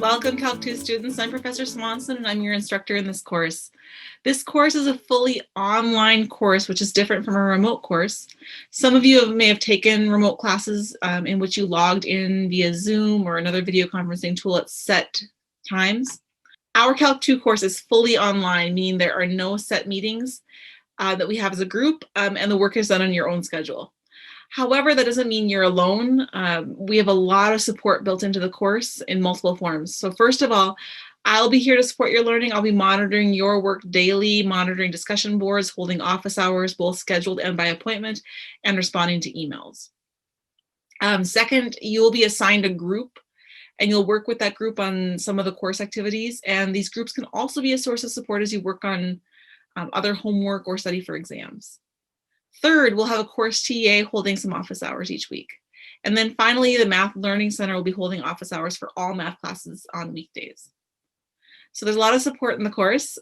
Welcome Calc 2 students. I'm Professor Swanson and I'm your instructor in this course. This course is a fully online course, which is different from a remote course. Some of you may have taken remote classes in which you logged in via Zoom or another video conferencing tool at set times. Our Calc 2 course is fully online, meaning there are no set meetings that we have as a group, and the work is done on your own schedule. However, that doesn't mean you're alone. We have a lot of support built into the course in multiple forms. So first of all, I'll be here to support your learning. I'll be monitoring your work daily, monitoring discussion boards, holding office hours, both scheduled and by appointment, and responding to emails. Second, you'll be assigned a group and you'll work with that group on some of the course activities. And these groups can also be a source of support as you work on other homework or study for exams. Third, we'll have a course TA holding some office hours each week. And then finally, the Math Learning Center will be holding office hours for all math classes on weekdays. So there's a lot of support in the course.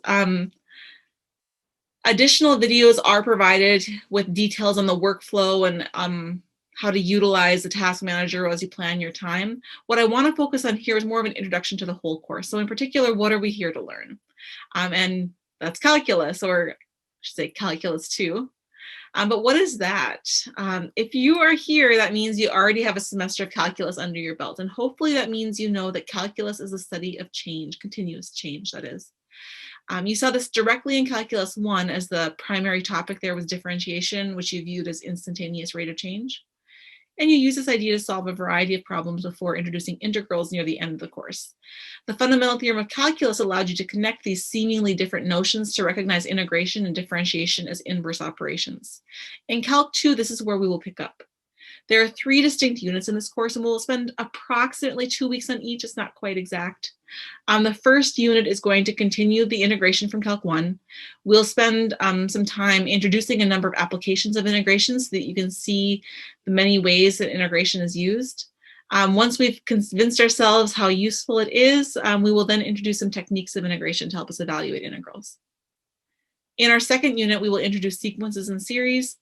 Additional videos are provided with details on the workflow and how to utilize the task manager as you plan your time. What I want to focus on here is more of an introduction to the whole course. So in particular, what are we here to learn? And that's calculus, or I should say calculus 2. But what is that? If you are here, that means you already have a semester of calculus under your belt. And hopefully that means you know that calculus is a study of change, continuous change, that is. You saw this directly in Calculus 1 as the primary topic there was differentiation, which you viewed as instantaneous rate of change. And you use this idea to solve a variety of problems before introducing integrals near the end of the course. The fundamental theorem of calculus allowed you to connect these seemingly different notions to recognize integration and differentiation as inverse operations. In Calc 2, this is where we will pick up. There are 3 distinct units in this course, and we'll spend approximately 2 weeks on each. It's not quite exact. The first unit is going to continue the integration from Calc 1. We'll spend some time introducing a number of applications of integration so that you can see the many ways that integration is used. Once we've convinced ourselves how useful it is, we will then introduce some techniques of integration to help us evaluate integrals. In our second unit, we will introduce sequences and series.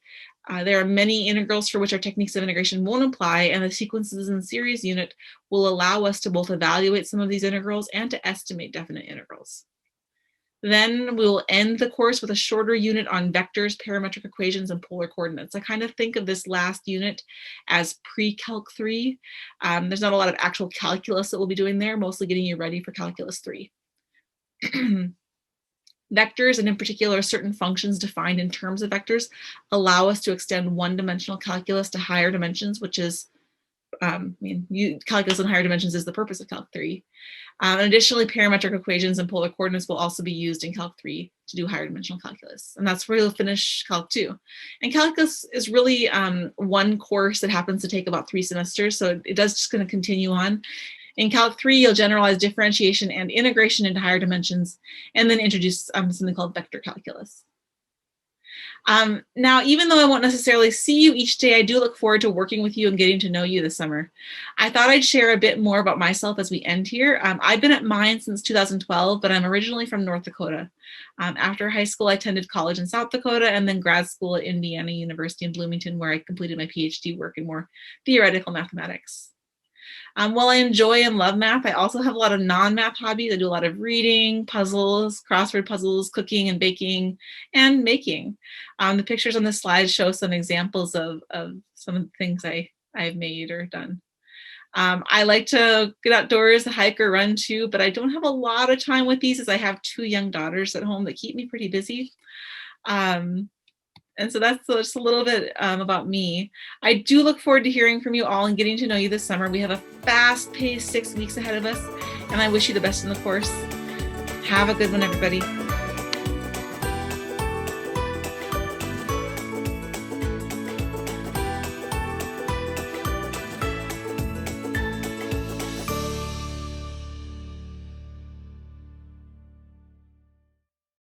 There are many integrals for which our techniques of integration won't apply, and the sequences and series unit will allow us to both evaluate some of these integrals and to estimate definite integrals. Then we will end the course with a shorter unit on vectors, parametric equations, and polar coordinates. I kind of think of this last unit as pre-Calc 3. There's not a lot of actual calculus that we'll be doing there, mostly getting you ready for Calculus 3. Vectors, and in particular certain functions defined in terms of vectors, allow us to extend one-dimensional calculus to higher dimensions, which is, calculus in higher dimensions is the purpose of Calc 3. And additionally, parametric equations and polar coordinates will also be used in Calc 3 to do higher dimensional calculus. And that's where you'll finish Calc 2. And calculus is really one course that happens to take about 3 semesters, so it does just going to continue on. In Calc 3, you'll generalize differentiation and integration into higher dimensions, and then introduce something called vector calculus. Now, even though I won't necessarily see you each day, I do look forward to working with you and getting to know you this summer. I thought I'd share a bit more about myself as we end here. I've been at Mine since 2012, but I'm originally from North Dakota. After high school, I attended college in South Dakota and then grad school at Indiana University in Bloomington, where I completed my PhD work in more theoretical mathematics. While I enjoy and love math, I also have a lot of non-math hobbies. I do a lot of reading, puzzles, crossword puzzles, cooking and baking, and making. The pictures on this slide show some examples of some of the things I've made or done. I like to get outdoors, hike or run too, but I don't have a lot of time with these as I have 2 young daughters at home that keep me pretty busy. And so that's just a little bit about me. I do look forward to hearing from you all and getting to know you this summer. We have a fast-paced 6 weeks ahead of us, and I wish you the best in the course. Have a good one, everybody.